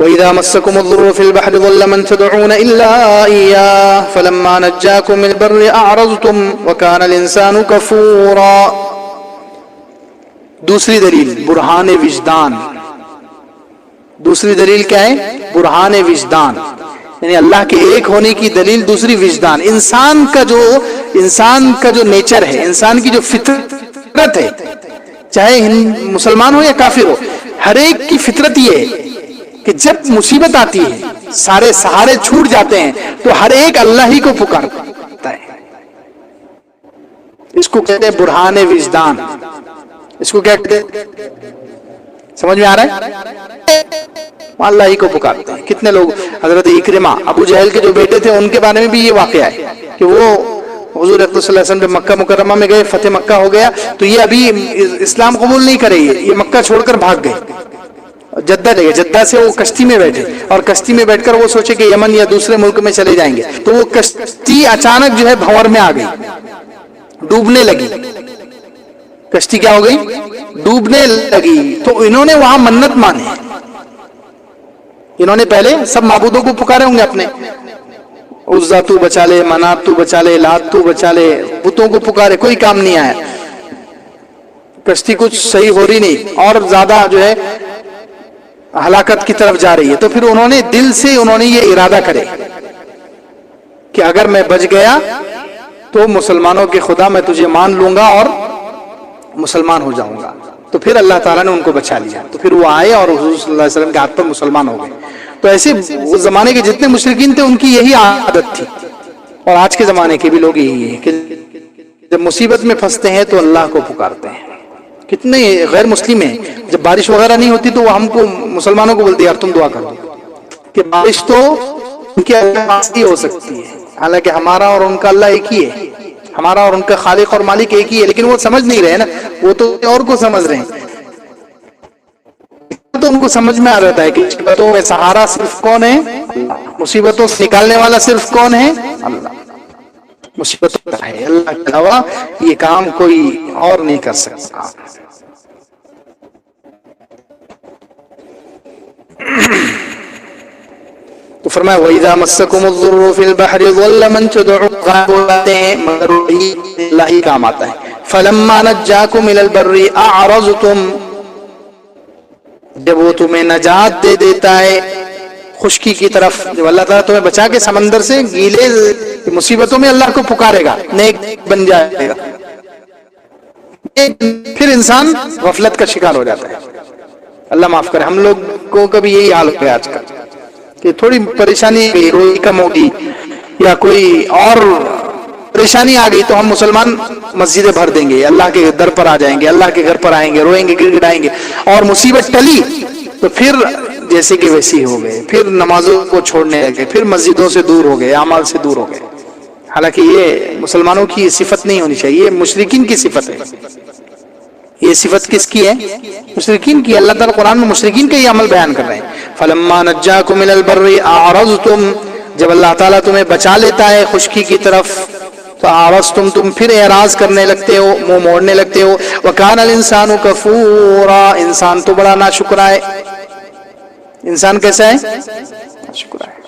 وَإِذَا مَسَّكُمُ الضُّرُّ فِي الْبَحْرِ ضَلَّ مَن تَدْعُونَ إِلَّا إِيَّاهُ فَلَمَّا نَجَّاكُم مِّنَ الْبَرِّ أَعْرَضْتُمْ وَكَانَ الْإِنسَانُ كَفُورًا۔ دوسری دلیل برہان وجدان۔ دوسری دلیل کیا ہے؟ برہان وجدان، یعنی اللہ کے ایک ہونے کی دلیل دوسری وجدان۔ انسان کا جو نیچر ہے، انسان کی جو فطرت ہے، چاہے مسلمان ہو یا کافر ہو، ہر ایک کی فطرت یہ ہے کہ جب مصیبت آتی ہے، سارے سہارے چھوٹ جاتے ہیں، تو ہر ایک اللہ ہی کو پکارتا ہے۔ اس کو کہتے ہیں برہان وجدان۔ اس کو کیا کہتے ہیں؟ سمجھ میں آ رہا ہے؟ اللہ ہی کو پکارتے ہیں۔ کتنے لوگ، حضرت اکرمہ ابو جہل کے جو بیٹے تھے، ان کے بارے میں بھی یہ واقعہ ہے کہ وہ حضور اکرم صلی اللہ علیہ وسلم جب مکہ مکرمہ میں گئے، فتح مکہ ہو گیا، تو یہ ابھی اسلام قبول نہیں کرے، یہ مکہ چھوڑ کر بھاگ گئے، جدہ گئے۔ جدہ سے وہ کشتی میں بیٹھے، اور کشتی میں بیٹھ کر وہ سوچے کہ یمن یا دوسرے ملک میں چلے جائیں گے، تو وہ کشتی اچانک جو ہے بھنور میں آ گئی، ڈوبنے لگی۔ کشتی کیا ہو گئی؟ ڈوبنے لگی۔ تو انہوں نے وہاں منت مانی، انہوں نے پہلے سب معبودوں کو پکارے ہوں گے اپنے، عزا تو بچا لے، منات تو بچا لے، لات تو بچا لے، بتوں کو پکارے، کوئی کام نہیں آیا، کشتی کچھ صحیح ہو رہی نہیں، اور زیادہ جو ہے ہلاکت کی طرف جا رہی ہے۔ تو پھر انہوں نے دل سے یہ ارادہ کرے کہ اگر میں بچ گیا تو مسلمانوں کے خدا میں تجھے مان لوں گا اور مسلمان ہو جاؤں گا۔ تو پھر اللہ تعالیٰ نے ان کو بچا لیا، تو پھر وہ آئے اور حضور صلی اللہ علیہ وسلم کے ہاتھ پر مسلمان ہو گئے۔ تو ایسے اس زمانے کے جتنے مشرکین تھے، ان کی یہی عادت تھی، اور آج کے زمانے کے بھی لوگ یہی ہیں کہ جب مصیبت میں پھنستے ہیں تو اللہ کو پکارتے ہیں۔ کتنے غیر مسلم ہیں، جب بارش وغیرہ نہیں ہوتی تو وہ ہم کو مسلمانوں کو بولتے ہیں یار تم دعا کر دو، کہ بارش تو ان کے اللہ پاس ہی ہو سکتی ہے، حالانکہ ہمارا اور ان کا اللہ ایک ہی ہے، ہمارا اور ان کا خالق اور مالک ایک ہی ہے، لیکن وہ سمجھ نہیں رہے نا، وہ تو اور کو سمجھ رہے ہیں۔ تو ان کو سمجھ میں آ رہتا ہے کہ مصیبتوں میں سہارا صرف کون ہے؟ مصیبتوں سے نکالنے والا صرف کون ہے؟ اللہ۔ مصیبتوں کا ہے، اللہ کے علاوہ یہ کام کوئی اور نہیں کر سکتا۔ تو فرمایا وَإِذَا مَسَّكُمُ الضُّرُّ فِي الْبَحْرِ ضَلَّ مَن تَدْعُونَ، مگر اللہ ہی کام آتا ہے۔ فَلَمَّا نَجَّاكُمْ إِلَى الْبَرِّ أَعْرَضْتُمْ، جب وہ تمہیں نجات دے دیتا ہے خشکی کی طرف، جب اللہ تعالیٰ تمہیں بچا کے سمندر سے گیلے مصیبتوں میں اللہ کو پکارے گا، نیک بن جائے گا، پھر انسان غفلت کا شکار ہو جاتا ہے۔ اللہ معاف کرے، ہم لوگ کو کبھی یہی حال ہو گیا آج کل کہ تھوڑی پریشانی روئی کم ہوگی یا کوئی اور پریشانی آ گئی تو ہم مسلمان مسجدیں بھر دیں گے، اللہ کے در پر آ جائیں گے، اللہ کے گھر پر آئیں گے، روئیں گے، گڑ گڑائیں گے، اور مصیبت ٹلی تو پھر جیسے کہ ویسی ہو گئے، پھر نمازوں کو چھوڑنے لگے، پھر مسجدوں سے دور ہو گئے، اعمال سے دور ہو گئے۔ حالانکہ یہ مسلمانوں کی صفت نہیں ہونی چاہیے، یہ مشرکین کی صفت ہے۔ یہ صفت کس کی ہے؟ مشرکین کی۔ اللہ تعالیٰ قرآن میں مشرکین کا یہ عمل بیان کر رہے ہیں۔ فَلَمَّا نَجَّاكُمْ إِلَى الْبَرِّ أَعْرَضْتُمْ، جب اللہ تعالیٰ تمہیں بچا لیتا ہے خشکی کی طرف تو أَعْرَضْتُمْ، تم پھر اعراض کرنے لگتے ہو، منہ موڑنے لگتے ہو۔ وَكَانَ الْإِنسَانُ كَفُورًا، انسان تو بڑا ناشکرا ہے۔ انسان کیسا ہے؟ ناشکرا ہے،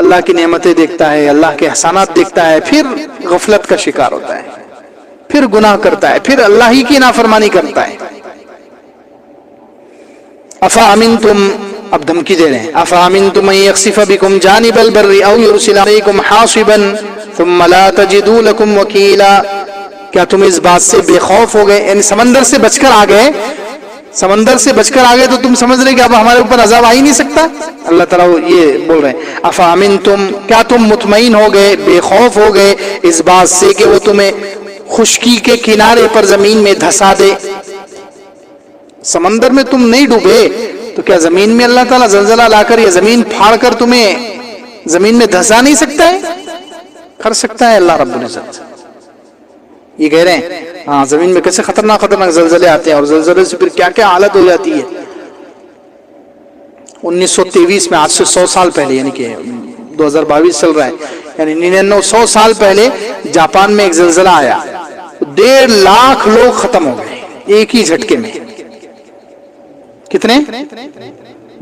اللہ کی نعمتیں دیکھتا ہے، اللہ کے احسانات دیکھتا ہے، پھر غفلت کا شکار ہوتا ہے، پھر گناہ کرتا ہے، پھر اللہ ہی کی نافرمانی کرتا ہے۔ افامنتم، اب دھمکی دے رہے ہیں، افامنتم ان یخسف بکم جانب البر او یرسل علیکم حاصبا ثم لا تجدوا لکم وکیلا، کیا تم اس بات سے بے خوف ہو گئے، یعنی سمندر سے بچ کر آ گئے، سمندر سے بچ کر آ گئے تو تم سمجھ رہے کہ اب ہمارے اوپر عذاب آ ہی نہیں سکتا؟ اللہ تعالیٰ یہ بول رہے ہیں افامنتم، کیا تم مطمئن ہو گئے، بے خوف ہو گئے اس بات سے کہ وہ تمہیں خشکی کے کنارے پر زمین میں دھسا دے؟ سمندر میں تم نہیں ڈوبے تو کیا زمین میں اللہ تعالیٰ زلزلہ لا کر یا زمین پھاڑ کر تمہیں زمین میں دھسا نہیں سکتا ہے؟ کر سکتا ہے اللہ رب العزت۔ یہ کہہ رہے ہیں ہاں زمین میں کیسے خطرناک زلزلے آتے ہیں، اور زلزلے سے پھر کیا کیا حالت ہو جاتی ہے۔ 1923 میں، آج سے 100 سال پہلے، یعنی کہ 2022 چل رہا ہے، یعنی 99-100 سال پہلے جاپان میں ایک زلزلہ آیا، 1.5 لاکھ لوگ ختم ہو گئے ایک ہی جھٹکے میں۔ کتنے؟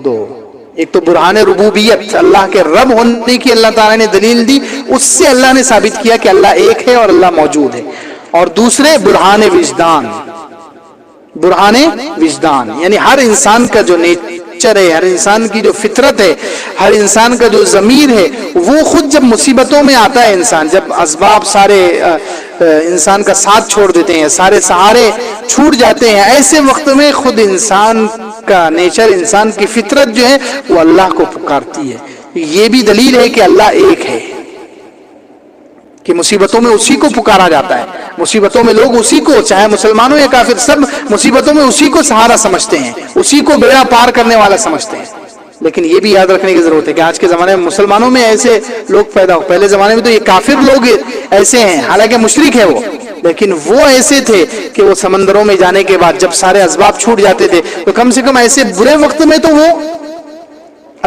2। ایک تو برہان ربوبیت، اللہ کے رب ہونے کی اللہ تعالیٰ نے دلیل دی، اس سے اللہ نے ثابت کیا کہ اللہ ایک ہے اور اللہ موجود ہے. اور دوسرے برہان وجدان، برہان وجدان یعنی ہر انسان کا جو نیچر ہے، ہر انسان کی جو فطرت ہے، ہر انسان کا جو ضمیر ہے، وہ خود جب مصیبتوں میں آتا ہے، انسان جب اسباب سارے انسان کا ساتھ چھوڑ دیتے ہیں، سارے سہارے چھوٹ جاتے ہیں، ایسے وقت میں خود انسان کا نیچر، انسان کی فطرت جو ہے وہ اللہ کو پکارتی ہے. یہ بھی دلیل ہے کہ اللہ ایک ہے، کہ مصیبتوں میں اسی کو پکارا جاتا ہے. مصیبتوں میں لوگ اسی کو، چاہے مسلمانوں یا کافر، سب مصیبتوں میں اسی کو سہارا سمجھتے ہیں، اسی کو بیڑا پار کرنے والا سمجھتے ہیں. لیکن یہ بھی یاد رکھنے کی ضرورت ہے کہ آج کے زمانے میں مسلمانوں میں ایسے لوگ پیدا ہو، پہلے زمانے میں تو یہ کافر لوگ ایسے ہیں، حالانکہ مشرک ہے وہ، لیکن وہ ایسے تھے کہ وہ سمندروں میں جانے کے بعد جب سارے اسباب چھوٹ جاتے تھے تو کم سے کم ایسے برے وقت میں تو وہ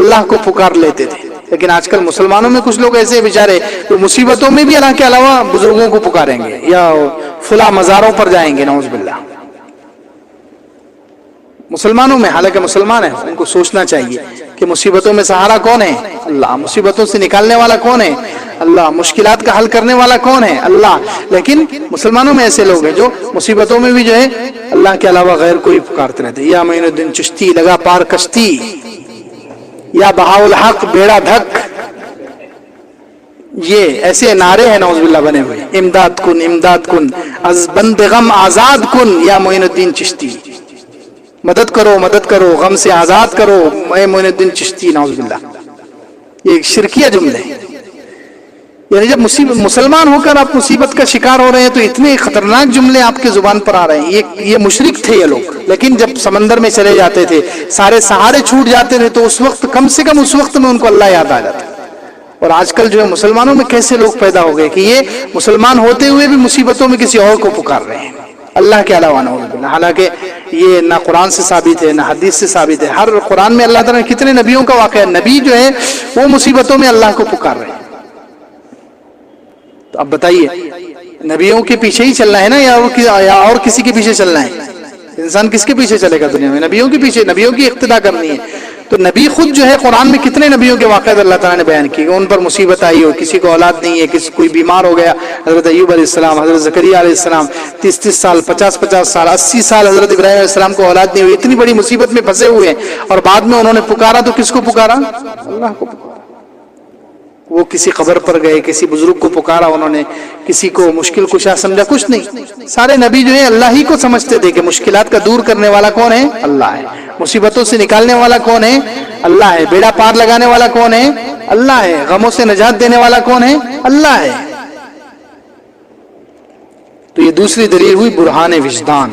اللہ کو پکار لیتے تھے. لیکن آج کل مسلمانوں میں کچھ لوگ ایسے بیچارے تو مصیبتوں میں بھی اللہ کے علاوہ بزرگوں کو پکاریں گے یا فلاں مزاروں پر جائیں گے، نعوذ باللہ. مسلمانوں میں، حالانکہ مسلمان ہیں، ان کو سوچنا چاہیے کہ مصیبتوں میں سہارا کون ہے؟ اللہ. مصیبتوں سے نکالنے والا کون ہے؟ اللہ. مشکلات کا حل کرنے والا کون ہے؟ اللہ. لیکن مسلمانوں میں ایسے لوگ ہیں جو مصیبتوں میں بھی جو ہے اللہ کے علاوہ غیر کوئی پکارتے رہتے. یا معین الدین چشتی لگا پار کشتی، یا بہاؤ الحق بیڑا دھک، یہ ایسے نعرے ہیں نعوذ باللہ بنے ہوئے. امداد کن امداد کن، از بند غم آزاد کن یا معین الدین چشتی. مدد کرو مدد کرو، غم سے آزاد کرو اے معین الدین چشتی، نعوذ باللہ. یہ ایک شرکیہ جملے ہیں. یعنی جب مسلمان ہو کر آپ مصیبت کا شکار ہو رہے ہیں تو اتنے خطرناک جملے آپ کے زبان پر آ رہے ہیں. یہ مشرک تھے یہ لوگ، لیکن جب سمندر میں چلے جاتے تھے، سارے سہارے چھوٹ جاتے تھے، تو اس وقت کم سے کم اس وقت میں ان کو اللہ یاد آ جاتا. اور آج کل جو ہے مسلمانوں میں کیسے لوگ پیدا ہو گئے کہ یہ مسلمان ہوتے ہوئے بھی مصیبتوں میں کسی اور کو پکار رہے ہیں اللہ کے علاوہ، نعوذ باللہ. حالانکہ یہ نہ قرآن سے ثابت ہے نہ حدیث سے ثابت ہے. ہر قرآن میں اللہ تعالیٰ نے کتنے نبیوں کا واقعہ ہے، نبی جو ہے وہ مصیبتوں میں اللہ کو پکار رہے ہیں. تو اب بتائیے، نبیوں کے پیچھے ہی چلنا ہے نا یا اور کسی کے پیچھے چلنا ہے؟ انسان کس کے پیچھے چلے گا دنیا میں؟ نبیوں کے پیچھے، نبیوں کی اقتدا کرنی ہے. تو نبی خود جو ہے قرآن میں کتنے نبیوں کے واقعات اللہ تعالیٰ نے بیان کیے، ان پر مصیبت آئی ہو، کسی کو اولاد نہیں ہے، کسی کوئی بیمار ہو گیا، حضرت ایوب علیہ السلام، حضرت زکریا علیہ السلام 30 سال 50 سال 80 سال حضرت ابراہیم علیہ السلام کو اولاد نہیں ہوئی، اتنی بڑی مصیبت میں پھنسے ہوئے ہیں، اور بعد میں انہوں نے پکارا تو کس کو پکارا؟ اللہ کو پکارا. وہ کسی قبر پر گئے، کسی بزرگ کو پکارا انہوں نے، کسی کو مشکل کشا سمجھا، کچھ نہیں. سارے نبی جو ہے اللہ ہی کو سمجھتے تھے کہ مشکلات کا دور کرنے والا کون ہے؟ اللہ ہے. مصیبتوں سے نکالنے والا کون ہے؟ اللہ ہے. بیڑا پار لگانے والا کون ہے؟ اللہ ہے. غموں سے نجات دینے والا کون ہے؟ اللہ ہے. تو یہ دوسری دلیل ہوئی برہان وجدان.